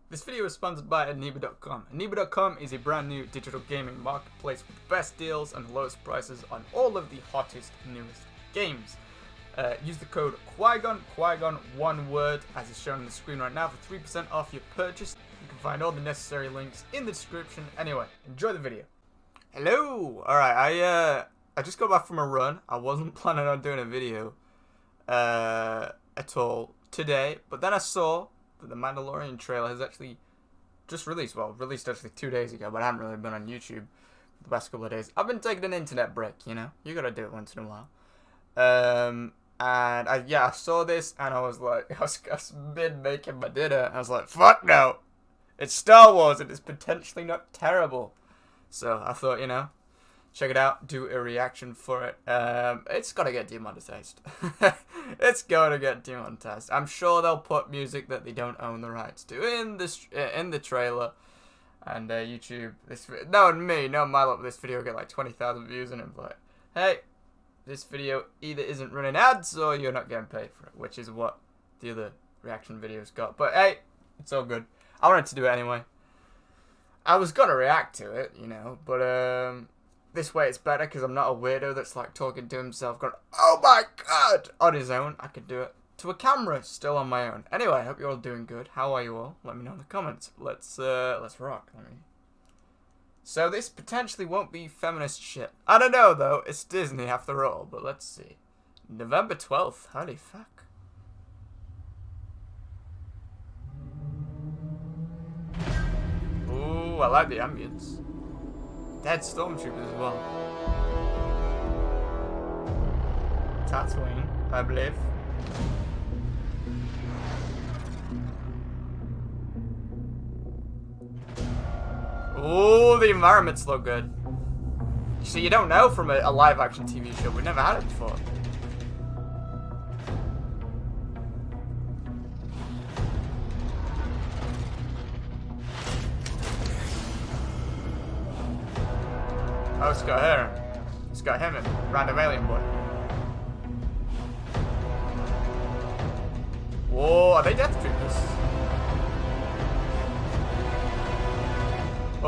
This video is sponsored by Aniba.com. Aniba.com is a brand new digital gaming marketplace with the best deals and the lowest prices on all of the hottest, newest games. Use the code Qui-Gon, one word, as is shown on the screen right now for 3% off your purchase. You can find all the necessary links in the description. Anyway, enjoy the video. Hello! Alright, I just got back from a run. I wasn't planning on doing a video at all today, but then I saw that the Mandalorian trailer has actually just released. Well, released actually 2 days ago, but I haven't really been on YouTube the past couple of days. I've been taking an internet break, you know? You gotta do it once in a while. And I saw this, and I was like, I was mid-making my dinner, and I was like, fuck no! It's Star Wars, and it's potentially not terrible. So I thought, you know, check it out, do a reaction for it. It's gotta get demonetized. It's gonna get demonetized. I'm sure they'll put music that they don't own the rights to in the trailer. And YouTube, knowing my luck, this video will get like 20,000 views, and it's like, hey, this video either isn't running ads or you're not getting paid for it, which is what the other reaction videos got. But hey, it's all good. I wanted to do it anyway. I was gonna react to it, you know, but this way it's better because I'm not a weirdo that's like talking to himself going, oh my god, on his own. I could do it to a camera still on my own. Anyway, I hope you're all doing good. How are you all? Let me know in the comments. Let's rock. So this potentially won't be feminist shit. I don't know though. It's Disney after all, but let's see. November 12th. Holy fuck. Ooh, I like the ambience. Dead stormtroopers as well. Tatooine, I believe. Ooh, the environments look good. So you don't know from a live action TV show. We've never had it before. Oh, it's got her. It's got him and random alien boy. Whoa, are they Death Troopers?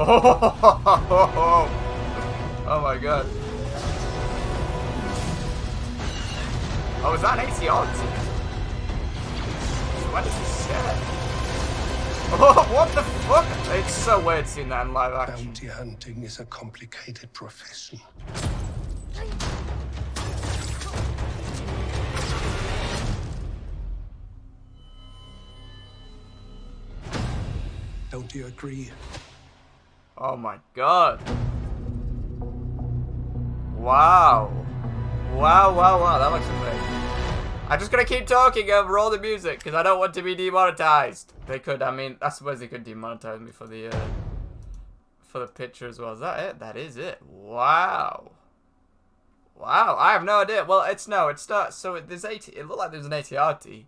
Oh, oh my god. Oh, is that an AT-RT? What is this shit? Oh, what the fuck? It's so weird seeing that in live action. Bounty hunting is a complicated profession. Don't you agree? Oh my god. Wow. Wow. That looks amazing. I'm just gonna keep talking over all the music because I don't want to be demonetized. They could, I mean, I suppose they could demonetize me for the picture as well. Is that it? That is it. Wow. Wow, I have no idea. Well, it starts, so it looked like there's an AT-RT.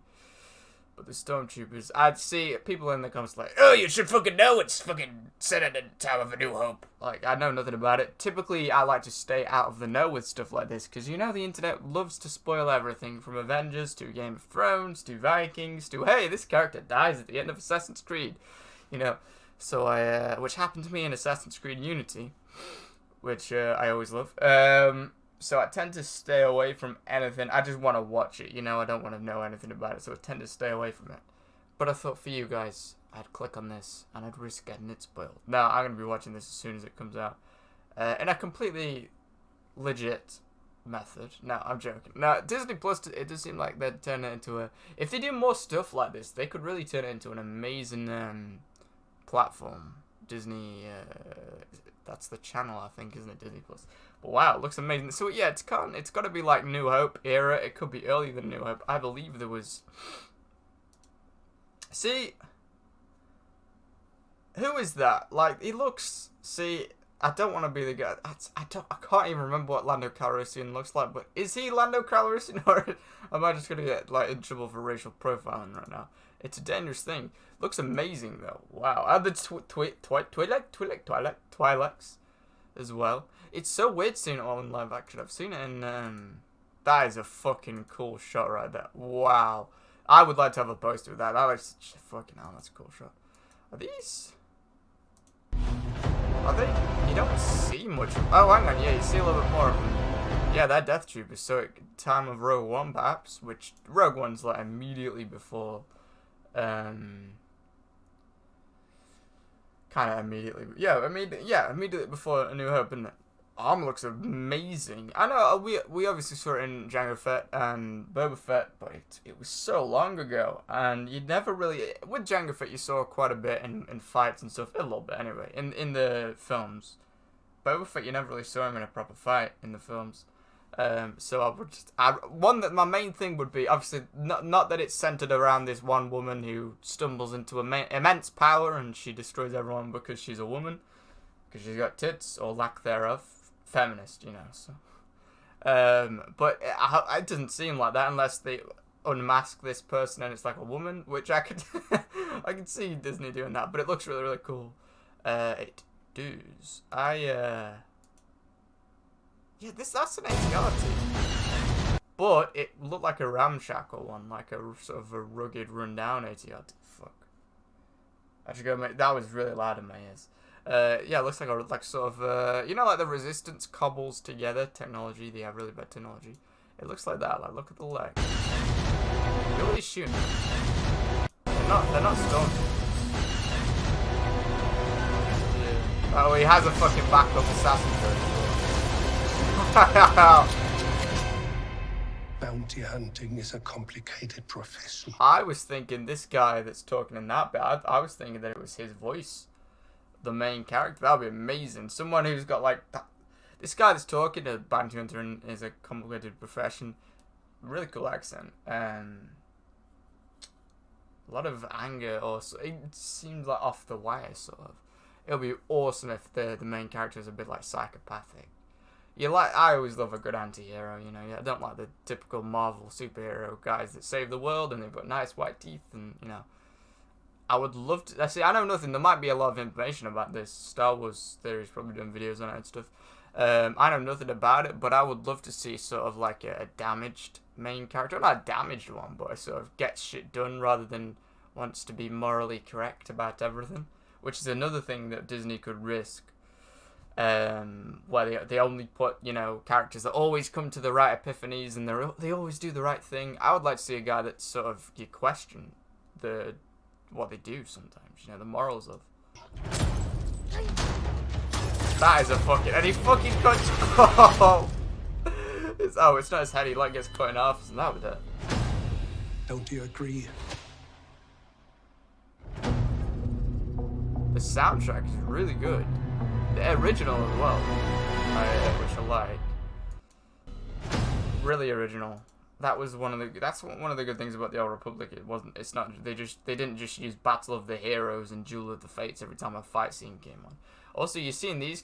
But the stormtroopers, I'd see people in the comments like, oh, you should fucking know it's fucking set at the time of A New Hope. Like, I know nothing about it. Typically, I like to stay out of the know with stuff like this, because you know the internet loves to spoil everything, from Avengers to Game of Thrones to Vikings to, hey, this character dies at the end of Assassin's Creed. You know, so which happened to me in Assassin's Creed Unity, which I always love. So I tend to stay away from anything. I just want to watch it, you know. I don't want to know anything about it, so I tend to stay away from it. But I thought for you guys, I'd click on this, and I'd risk getting it spoiled. No, I'm going to be watching this as soon as it comes out. In a completely legit method. No, I'm joking. Now, Disney Plus, it does seem like they'd turn it into a... If they do more stuff like this, they could really turn it into an amazing platform. Disney... that's the channel, I think, isn't it? Disney Plus. But wow, it looks amazing. So yeah, it's got to be like New Hope era. It could be earlier than New Hope. I believe there was. See, who is that? Like, he looks. See, I don't want to be the guy. I can't even remember what Lando Calrissian looks like. But is he Lando Calrissian, or am I just gonna get like in trouble for racial profiling right now? It's a dangerous thing. Looks amazing though. Wow. And the Twi'leks as well. It's so weird seeing it all in live action. I've seen it in that is a fucking cool shot right there. Wow. I would like to have a poster of that. That looks fucking hell, that's a cool shot. Are these? Are they? You don't see much. Oh, hang on. Yeah, you see a little bit more of them. Yeah, they're Death Troopers. So at time of Rogue One, perhaps, which Rogue One's like immediately before, kind of immediately. Yeah, immediately before A New Hope, and armor looks amazing. I know we obviously saw it in Jango Fett and Boba Fett, but it was so long ago, and you never really with Jango Fett you saw quite a bit in fights and stuff, a little bit anyway, in the films. Boba Fett you never really saw him in a proper fight in the films. So I would just my main thing would be obviously not that it's centered around this one woman who stumbles into immense power and she destroys everyone because she's a woman, because she's got tits or lack thereof. Feminist, you know, so but it doesn't seem like that unless they unmask this person and it's like a woman, which I could I could see Disney doing that, but it looks really, really cool. It does. Yeah, that's an AT-RT, but it looked like a ramshackle one, like a sort of a rugged, rundown AT-RT. Fuck, I should go. That was really loud in my ears. Yeah, it looks like sort of you know, like the Resistance cobbles together technology. They have really bad technology. It looks like that. Like, look at the leg. Who are they shooting? They're not stoned. Yeah. Oh, he has a fucking backup assassin drone. Bounty hunting is a complicated profession. I was thinking this guy that's talking in that bit. I was thinking that it was his voice. The main character. That would be amazing. Someone who's got like this guy that's talking to bounty hunter and is a complicated profession. Really cool accent. A lot of anger also. It seems like off the wire sort of. It'll be awesome if the main character is a bit like psychopathic. I always love a good anti-hero, you know. I don't like the typical Marvel superhero guys that save the world and they've got nice white teeth and, you know. I would love to. See, I know nothing. There might be a lot of information about this. Star Wars Theory's probably doing videos on it and stuff. I know nothing about it, but I would love to see sort of like a damaged main character. Not a damaged one, but sort of gets shit done rather than wants to be morally correct about everything. Which is another thing that Disney could risk. Where they only put, you know, characters that always come to the right epiphanies and they always do the right thing. I would like to see a guy that sort of you question what they do sometimes, you know, the morals of. That is a fucking, and he fucking cuts. Oh, it's not his head. He like gets cut in half. Isn't that with it? Don't you agree? The soundtrack is really good. The original as well, which I like. Really original. That's one of the good things about the Old Republic. They didn't just use Battle of the Heroes and Duel of the Fates every time a fight scene came on. Also, you see in these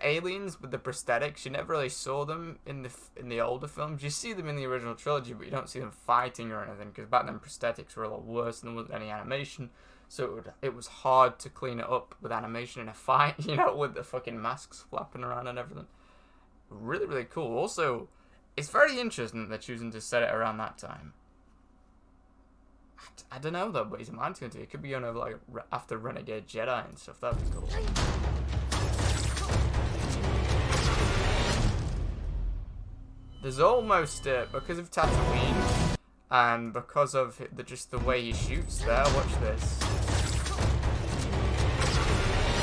aliens with the prosthetics, you never really saw them in the older films. You see them in the original trilogy, but you don't see them fighting or anything because back then prosthetics were a lot worse and there wasn't any animation. So it was hard to clean it up with animation in a fight, you know, with the fucking masks flapping around and everything. Really, really cool. Also, it's very interesting that they're choosing to set it around that time. I don't know though, but he's a mind hunter. It could be going over like after Renegade Jedi and stuff. That'd be cool. There's almost because of Tatooine and because of just the way he shoots there. Watch this.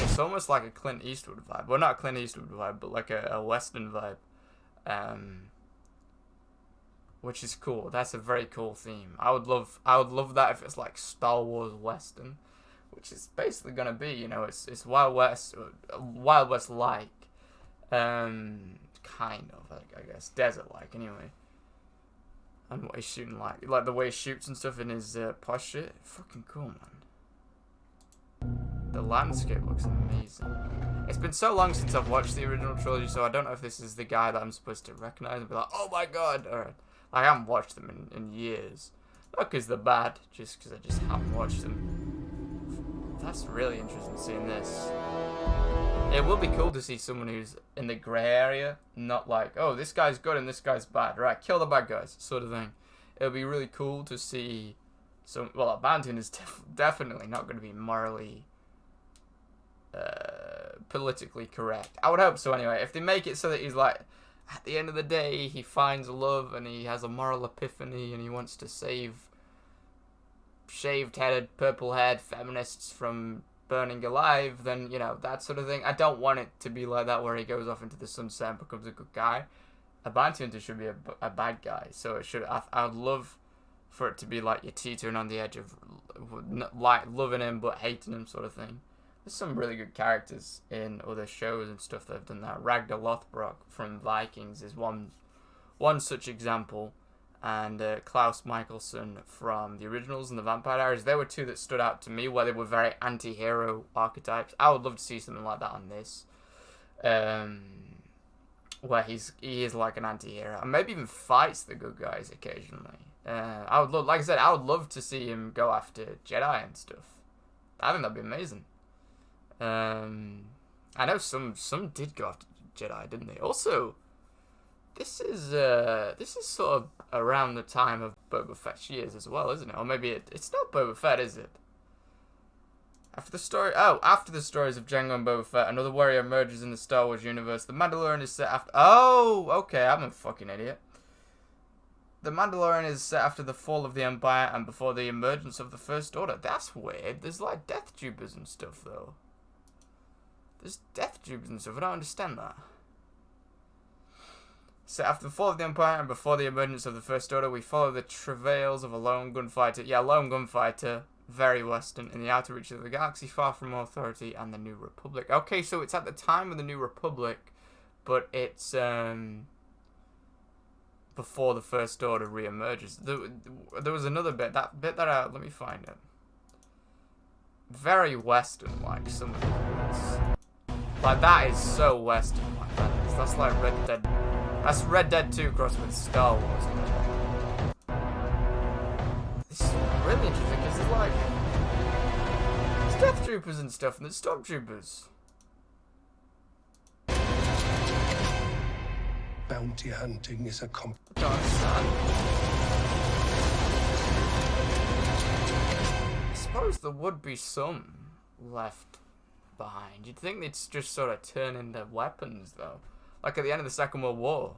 It's almost like a Clint Eastwood vibe. Well, not a Clint Eastwood vibe, but like a Western vibe. Which is cool. That's a very cool theme. I would love that if it's like Star Wars Western, which is basically gonna be, you know, it's Wild West like, kind of, like, I guess, desert like anyway. And what he's shooting like the way he shoots and stuff in his posture, fucking cool, man. The landscape looks amazing. It's been so long since I've watched the original trilogy, so I don't know if this is the guy that I'm supposed to recognize and be like, oh my god, or I haven't watched them in years. Not because they're bad, just because I just haven't watched them. That's really interesting seeing this. It will be cool to see someone who's in the grey area, not like, oh, this guy's good and this guy's bad, right, kill the bad guys, sort of thing. It'll be really cool to see So, well, a bounty hunter is definitely not going to be morally, politically correct. I would hope so anyway. If they make it so that he's like, at the end of the day, he finds love and he has a moral epiphany and he wants to save shaved-headed, purple-haired feminists from burning alive, then, you know, that sort of thing. I don't want it to be like that where he goes off into the sunset and becomes a good guy. A bounty hunter should be a bad guy. So it should. I would love for it to be like you're teetering on the edge of like loving him but hating him sort of thing. There's some really good characters in other shows and stuff that have done that. Ragnar Lothbrok from Vikings is one such example, and Klaus Michelson from the originals and the Vampire Diaries. They were two that stood out to me, where they were very anti-hero archetypes. I would love to see something like that on this, where he is like an anti-hero and maybe even fights the good guys occasionally. I would love, like I said, I would love to see him go after Jedi and stuff. I think that'd be amazing. I know some did go after Jedi, didn't they? Also, this is sort of around the time of Boba Fett's years as well, isn't it? Or maybe it's not Boba Fett, is it? After the stories of Jango and Boba Fett, another warrior emerges in the Star Wars universe. The Mandalorian is set after... Oh, okay, I'm a fucking idiot. The Mandalorian is set after the fall of the Empire and before the emergence of the First Order. That's weird. There's like Death Troopers and stuff, though. There's Death Troopers and stuff. I don't understand that. Set after the fall of the Empire and before the emergence of the First Order, we follow the travails of a lone gunfighter. Yeah, lone gunfighter. Very Western, in the outer reaches of the galaxy, far from authority and the New Republic. Okay, so it's at the time of the New Republic, but it's before the First Order re-emerges. There was another bit, let me find it. Very Western, like some of the bits. Like, that is so Western, like that is. That's like Red Dead. That's Red Dead 2 crossed with Star Wars. This is really interesting because there's like Death Troopers and stuff, and there's Stormtroopers. Bounty hunting is a I don't understand. I suppose there would be some left behind. You'd think they'd just sort of turn into weapons, though. Like at the end of the Second World War,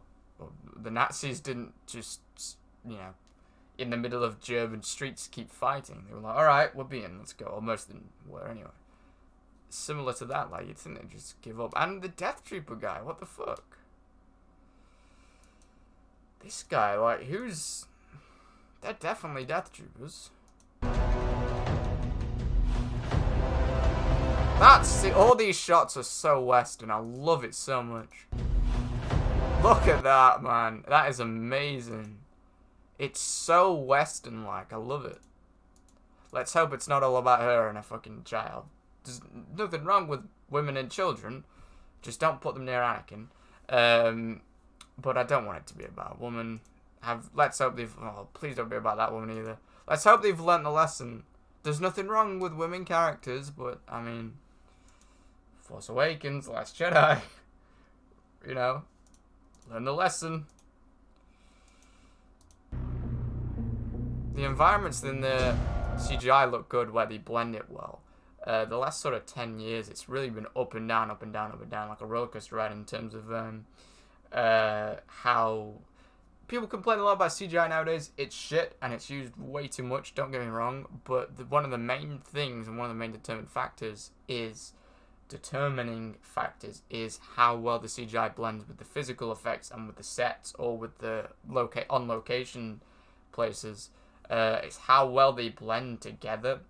the Nazis didn't just, you know, in the middle of German streets keep fighting. They were like, alright, we're being, let's go. Or most of them were anyway. Similar to that, like, you'd think they'd just give up. And the Death Trooper guy, what the fuck? This guy, like, who's... They're definitely Death Troopers. All these shots are so Western. I love it so much. Look at that, man. That is amazing. It's so Western-like. I love it. Let's hope it's not all about her and a fucking child. There's nothing wrong with women and children. Just don't put them near Anakin. But I don't want it to be about a woman. Let's hope they've... Oh, please don't be about that woman either. Let's hope they've learnt the lesson. There's nothing wrong with women characters, but, I mean... Force Awakens, Last Jedi. You know. Learn the lesson. The environments in the CGI look good where they blend it well. The last sort of 10 years, it's really been up and down, up and down, up and down, like a rollercoaster ride in terms of how people complain a lot about CGI nowadays. It's shit and it's used way too much, don't get me wrong, but one of the main things and one of the main determining factors is how well the CGI blends with the physical effects and with the sets or with the on location places. It's how well they blend together,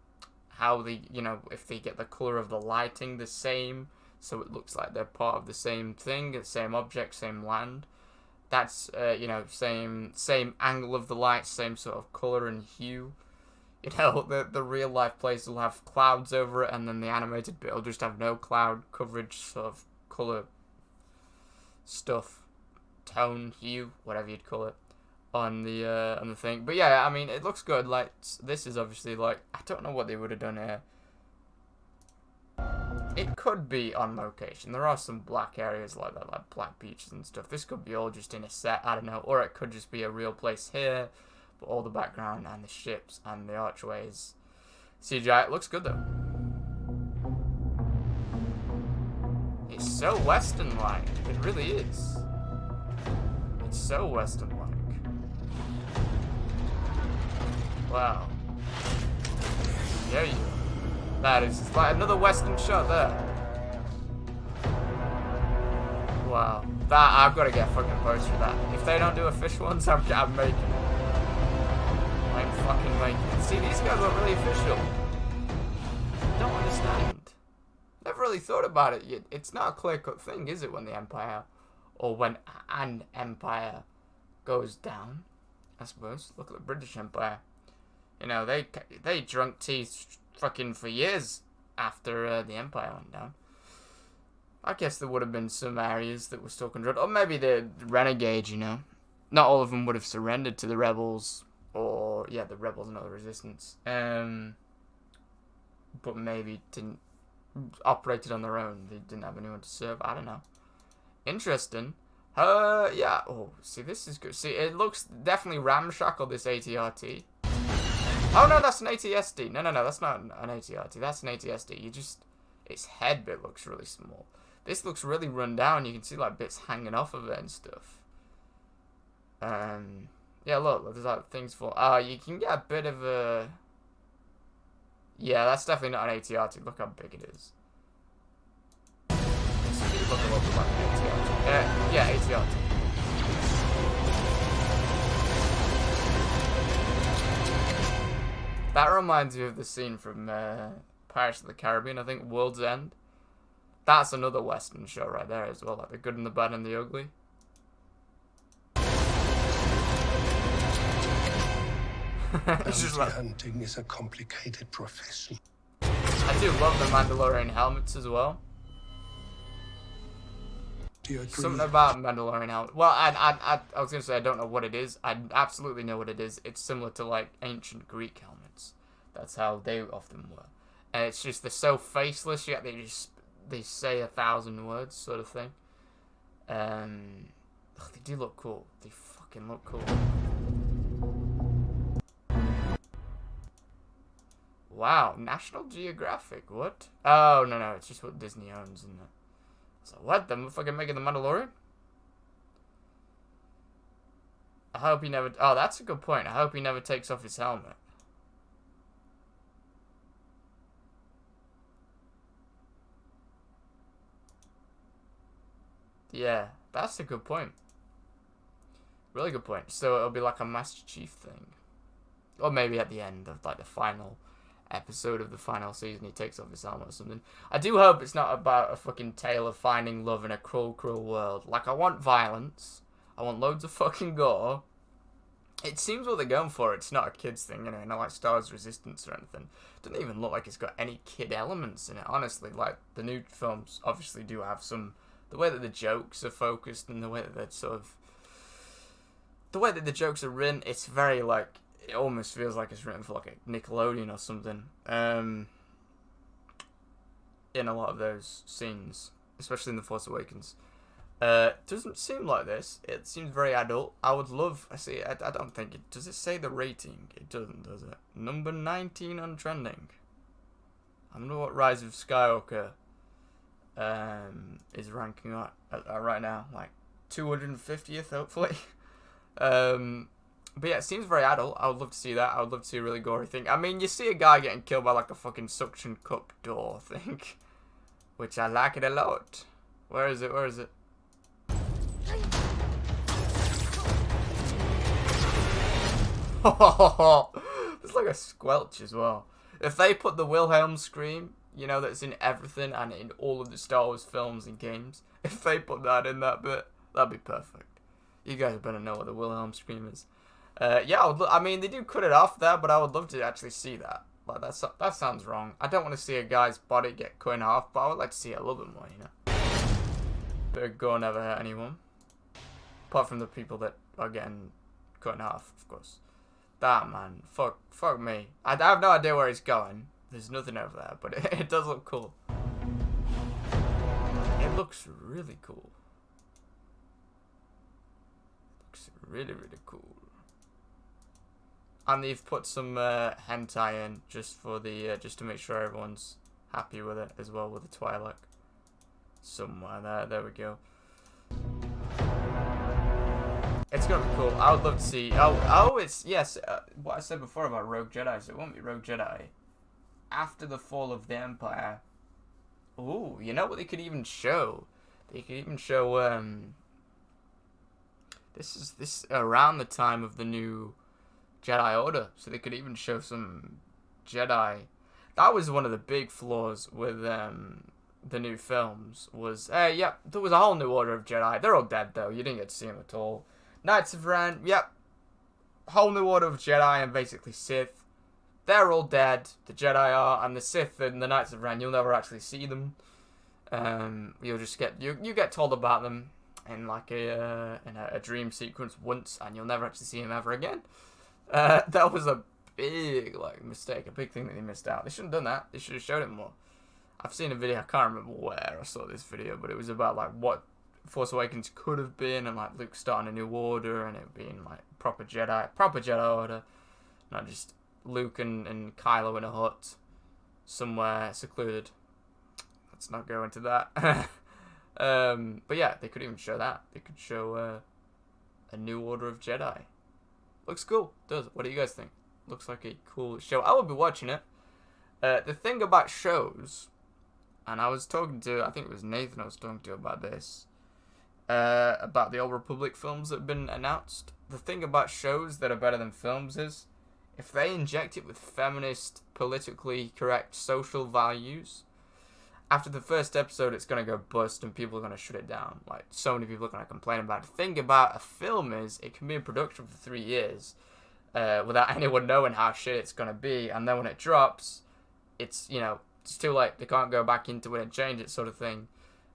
how they, you know, if they get the color of the lighting the same, so it looks like they're part of the same thing, the same object, same land. That's, you know, same angle of the light, same sort of color and hue. You know, the real life place will have clouds over it, and then the animated bit will just have no cloud coverage, sort of color stuff, tone, hue, whatever you'd call it, on the thing. But yeah, I mean, it looks good. Like, this is obviously like, I don't know what they would have done here. It could be on location. There are some black areas like that, like black beaches and stuff. This could be all just in a set, I don't know, or it could just be a real place here. But all the background and the ships and the archways, CGI, it looks good though. It's so Western-like. It really is. It's so Western-like. Wow. Yeah, that is like another Western shot there. Wow. That, I've got to get a fucking poster of that. If they don't do official ones, I'm making it. I'm fucking making it. See, these guys are really official. I don't understand. Never really thought about it. It's not a clear-cut thing, is it, when the Empire, or when an empire goes down, I suppose. Look at the British Empire. You know, they drunk tea fucking for years after the Empire went down. I guess there would have been some areas that were still controlled. Or maybe the renegades, you know. Not all of them would have surrendered to the rebels. Or, yeah, the rebels and other resistance. But maybe didn't operated on their own. They didn't have anyone to serve. I don't know. Interesting. Yeah. Oh, see, this is good. See, it looks definitely ramshackle, this ATRT. Oh, no, that's an ATSD. No, that's not an ATRT. That's an ATSD. You just... Its head bit looks really small. This looks really run down. You can see, like, bits hanging off of it and stuff. Yeah, look. There's, like, things for... you can get a bit of a... Yeah, that's definitely not an ATRT. Look how big it is. Look a little bit like an ATRT. Yeah, ATRT. That reminds me of the scene from Pirates of the Caribbean, I think, World's End. That's another Western show right there as well, like the good and the bad and the ugly. Bounty hunting is a complicated profession. I do love the Mandalorian helmets as well. Do you agree? Something about Mandalorian helmet. Well, I was gonna say I don't know what it is. I absolutely know what it is. It's similar to like ancient Greek helmets. That's how they often were. And it's just they're so faceless, yet they say 1,000 words, sort of thing. They do look cool. They fucking look cool. Wow, National Geographic. What? Oh no, it's just what Disney owns, isn't it? So what? The fucking making the Mandalorian? I hope he never... Oh, that's a good point. I hope he never takes off his helmet. Yeah, that's a good point. Really good point. So it'll be like a Master Chief thing. Or maybe at the end of like the final episode of the final season he takes off his helmet or something. I do hope it's not about a fucking tale of finding love in a cruel, cruel world. Like, I want violence. I want loads of fucking gore. It seems what they're going for. It's not a kid's thing, you know, not like Star Wars Resistance or anything. It doesn't even look like it's got any kid elements in it, honestly. Like, the new films obviously do have some... The way that the jokes are focused and the way that they're sort of... The way that the jokes are written, it's very, like... It almost feels like it's written for, like, a Nickelodeon or something. In a lot of those scenes. Especially in The Force Awakens. Doesn't seem like this. It seems very adult. I would love... I don't think it... Does it say the rating? It doesn't, does it? Number 19 on trending. I wonder what Rise of Skywalker is ranking at right now. Like 250th, hopefully. But yeah, it seems very adult. I would love to see that. I would love to see a really gory thing. I mean, you see a guy getting killed by like a fucking suction cup door thing. Which I like it a lot. Where is it? Where is it? There's like a squelch as well. If they put the Wilhelm scream, you know, that's in everything and in all of the Star Wars films and games, if they put that in that bit, that'd be perfect. You guys better know what the Wilhelm scream is. Yeah, I mean, they do cut it off there, but I would love to actually see that. Like, that sounds wrong. I don't want to see a guy's body get cut in half, but I would like to see it a little bit more, you know. Bit of gore never hurt anyone. Apart from the people that are getting cut in half, of course. That, man. Fuck me. I have no idea where he's going. There's nothing over there, but it does look cool. It looks really cool. It looks really, really cool. And they've put some hentai in just for the just to make sure everyone's happy with it as well, with the Twi'lek. Somewhere there. There we go. It's gonna be cool. I would love to see. Oh, it's yes. What I said before about Rogue Jedi. So it won't be Rogue Jedi. After the fall of the Empire. Ooh, you know what they could even show? They could even show. This is around the time of the new Jedi Order, so they could even show some Jedi. That was one of the big flaws with the new films. Was yeah, there was a whole new order of Jedi. They're all dead though. You didn't get to see them at all. Knights of Ren, yep. Whole new order of Jedi and basically Sith. They're all dead. The Jedi are, and the Sith and the Knights of Ren, you'll never actually see them. You'll just get you get told about them in like a dream sequence once, and you'll never actually see them ever again. That was a big mistake, a big thing that they missed out. They shouldn't have done that. They should have showed it more. I've seen a video. I can't remember where I saw this video, but it was about like what Force Awakens could have been, and like Luke starting a new order, and it being like proper Jedi Order, not just Luke and Kylo in a hut somewhere secluded. Let's not go into that. But yeah, they could even show that. They could show a new order of Jedi. Looks cool, does it? What do you guys think? Looks like a cool show. I will be watching it. The thing about shows, and I was talking to, I think it was Nathan I was talking to about this, about the Old Republic films that have been announced. The thing about shows that are better than films is, if they inject it with feminist, politically correct social values, after the first episode it's going to go bust and people are going to shut it down. Like, so many people are going to complain about it. The thing about a film is, it can be in production for 3 years without anyone knowing how shit it's going to be, and then when it drops, it's, you know, it's too late. They can't go back into it and change it, sort of thing.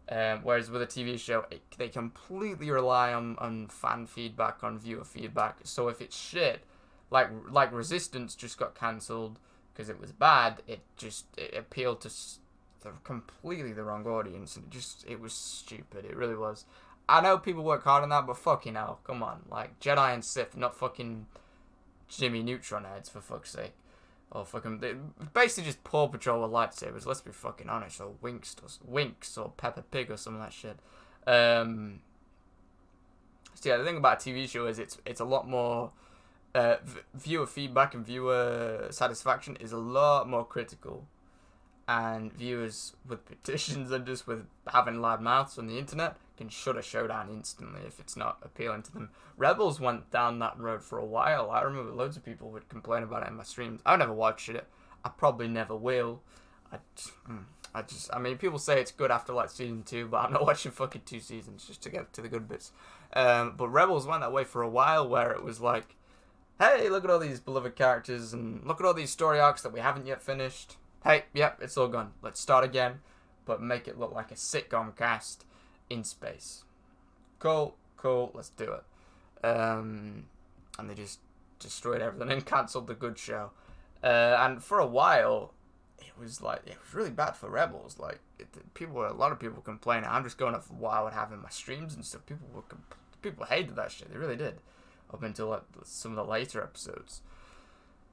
Whereas with a TV show, they completely rely on fan feedback, on viewer feedback. So if it's shit, like Resistance just got cancelled because it was bad, it appealed to completely the wrong audience, and it was stupid. It really was. I know people work hard on that, but fucking hell, come on. Like, Jedi and Sith, not fucking Jimmy Neutron heads, for fuck's sake. Or fucking, basically just Paw Patrol with lightsabers, let's be fucking honest, or Winx or Peppa Pig or some of that shit. So yeah, the thing about a TV show is it's a lot more, viewer feedback and viewer satisfaction is a lot more critical. And viewers with petitions and just with having loud mouths on the internet can shut a show down instantly if it's not appealing to them. Rebels went down that road for a while. I remember loads of people would complain about it in my streams. I never watched it. I probably never will. I mean, people say it's good after like season 2, but I'm not watching fucking 2 seasons just to get to the good bits. But Rebels went that way for a while, where it was like, hey, look at all these beloved characters, and look at all these story arcs that we haven't yet finished. Hey, yep, it's all gone. Let's start again, but make it look like a sitcom cast in space. Cool, let's do it. And they just destroyed everything and cancelled the good show. And for a while, it was really bad for Rebels. Like, a lot of people complaining. I'm just going off what I would have in my streams and stuff. People hated that shit. They really did, up until like some of the later episodes.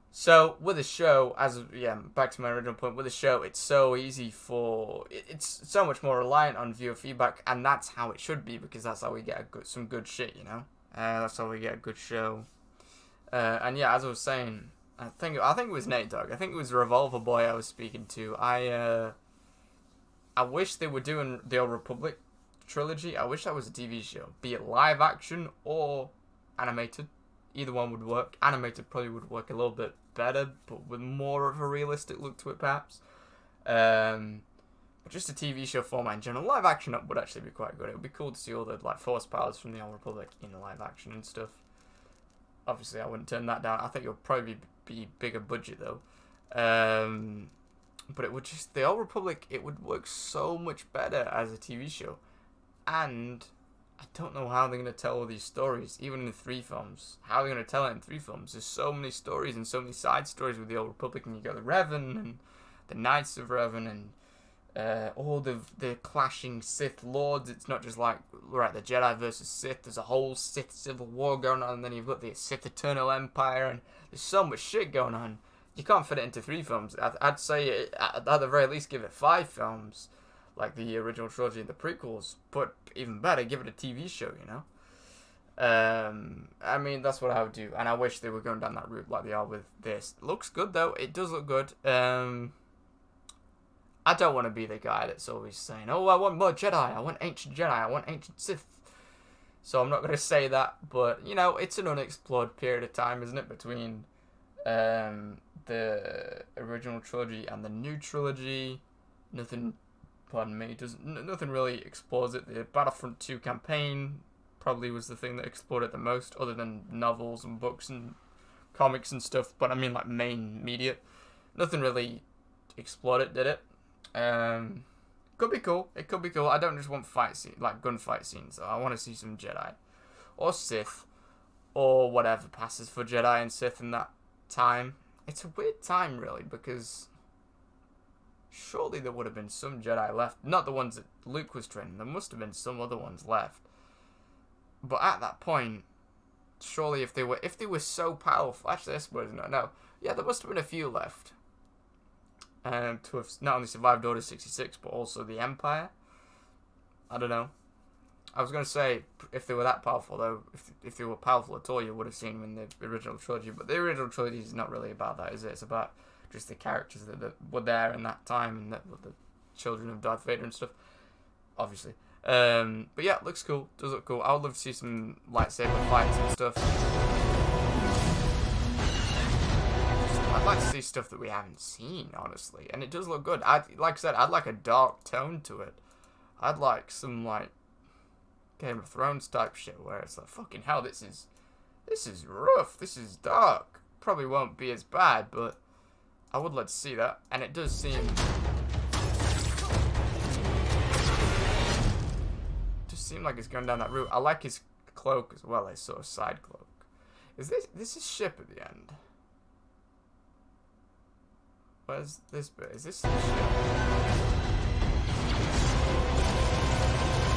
So, with a show, back to my original point, with a show, it's so easy it's so much more reliant on viewer feedback, and that's how it should be, because that's how we get some good shit, you know? That's how we get a good show. And yeah, as I was saying, I think it was Nate Dogg. I think it was Revolver Boy I was speaking to. I wish they were doing the Old Republic trilogy. I wish that was a TV show, be it live action or animated. Either one would work. Animated probably would work a little bit better, but with more of a realistic look to it, perhaps. But just a TV show format in general. Live action would actually be quite good. It would be cool to see all the Force powers from the Old Republic in the live action and stuff. Obviously, I wouldn't turn that down. I think it would probably be bigger budget though. But it would the Old Republic, it would work so much better as a TV show, and I don't know how they're going to tell all these stories, even in the 3 films. How they're going to tell it in 3 films. There's so many stories and so many side stories with the Old Republic, and you got the Revan and the Knights of Revan and all the clashing Sith Lords. It's not just like, right, the Jedi versus Sith. There's a whole Sith civil war going on, and then you've got the Sith Eternal Empire, and there's so much shit going on. You can't fit it into 3 films. I'd say, at the very least, give it 5 films, like the original trilogy and the prequels. But even better, give it a TV show, you know? I mean, that's what I would do, and I wish they were going down that route like they are with this. It looks good, though. It does look good. I don't want to be the guy that's always saying, oh, I want more Jedi, I want ancient Jedi, I want ancient Sith. So I'm not going to say that, but, you know, it's an unexplored period of time, isn't it, between the original trilogy and the new trilogy. Nothing, pardon me, nothing really explores it. The Battlefront 2 campaign probably was the thing that explored it the most, other than novels and books and comics and stuff, but I mean, like, main media. Nothing really explored it, did it? Could be cool. It could be cool. I don't just want gunfight scenes. Though. I want to see some Jedi, or Sith, or whatever passes for Jedi and Sith in that time. It's a weird time, really, because surely there would have been some Jedi left. Not the ones that Luke was training. There must have been some other ones left. But at that point, surely if they were so powerful, actually, I suppose no. Yeah, there must have been a few left. To have not only survived Order 66, but also the Empire. I don't know. I was going to say, if they were that powerful, though, if they were powerful at all, you would have seen them in the original trilogy. But the original trilogy is not really about that, is it? It's about just the characters that were there in that time, and the children of Darth Vader and stuff, obviously. But yeah, it looks cool. Does look cool. I would love to see some lightsaber fights and stuff. I'd like to see stuff that we haven't seen, honestly, and it does look good. Like I said, I'd like a dark tone to it. I'd like some, like, Game of Thrones type shit where it's like, fucking hell, this is rough, this is dark. Probably won't be as bad, but I would like to see that, and it does seem like it's going down that route. I like his cloak as well, his sort of side cloak. Is this is ship at the end? Where's this bit? Is this the ship?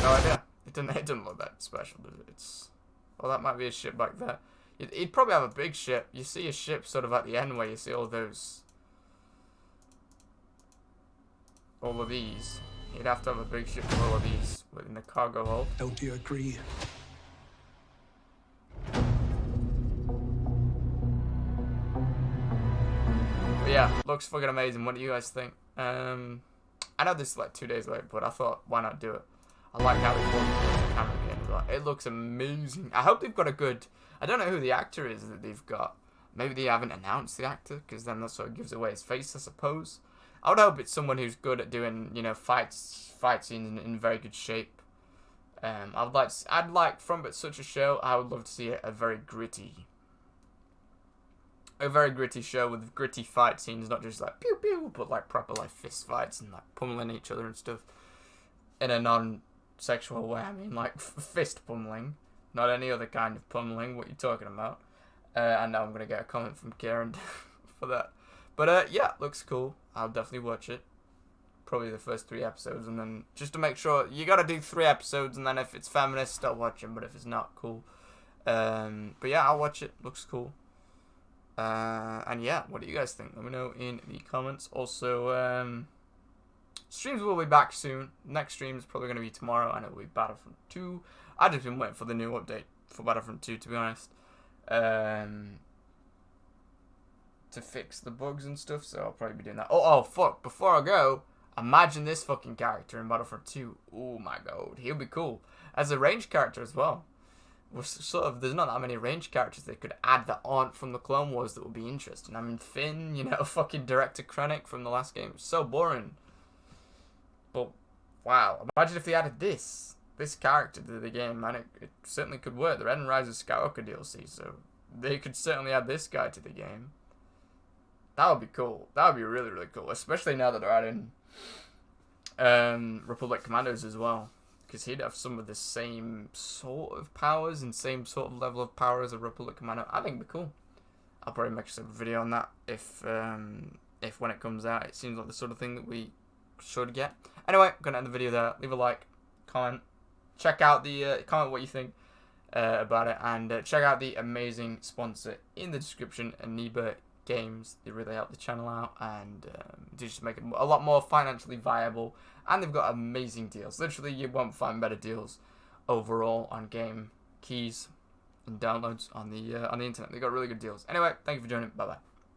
No idea. It doesn't look that special, does it? Well, that might be a ship back there. He'd probably have a big ship. You see a ship sort of at the end where you see all of these. He'd have to have a big ship with all of these within the cargo hold. Don't you agree? But yeah, looks fucking amazing. What do you guys think? I know this is like 2 days late, but I thought, why not do it? I like how they brought the camera at the end of that. It looks amazing. I hope they've got a good... I don't know who the actor is that they've got. Maybe they haven't announced the actor, because then that sort of gives away his face, I suppose. I would hope it's someone who's good at doing, you know, fight scenes in very good shape. I'd like from such a show, I would love to see a very gritty show with gritty fight scenes, not just like pew pew, but like proper like fist fights and like pummeling each other and stuff in a non-sexual way. I mean, like fist pummeling, not any other kind of pummeling. What you talking about? I know I'm gonna get a comment from Karen for that, but yeah, looks cool. I'll definitely watch it. Probably the first 3 episodes, and then just to make sure, you gotta do 3 episodes, and then if it's feminist, stop watching. But if it's not, cool. But yeah, I'll watch it. Looks cool. And yeah, what do you guys think? Let me know in the comments. Also, streams will be back soon. Next stream is probably gonna be tomorrow, and it will be Battlefront 2. I've just been waiting for the new update for Battlefront 2, to be honest. To fix the bugs and stuff, so I'll probably be doing that. Oh, fuck, before I go, imagine this fucking character in Battlefront 2. Oh my god, he'll be cool. As a range character as well. There's not that many range characters they could add that aren't from the Clone Wars that would be interesting. I mean, Finn, you know, fucking Director Krennic from the last game. So boring. But, wow, imagine if they added this character to the game, man. It certainly could work. They're adding Rise of Skywalker DLC, so they could certainly add this guy to the game. That would be cool. That would be really, really cool. Especially now that they're adding Republic Commandos as well. Because he'd have some of the same sort of powers and same sort of level of power as a Republic Commando. I think it'd be cool. I'll probably make a video on that if when it comes out. It seems like the sort of thing that we should get. Anyway, I'm going to end the video there. Leave a like, comment, check out the, comment what you think about it, and check out the amazing sponsor in the description, Aniba Games. They really help the channel out, and they just make it a lot more financially viable, and they've got amazing deals. Literally, you won't find better deals overall on game keys and downloads on the internet. They've got really good deals. Anyway, thank you for joining. Bye bye.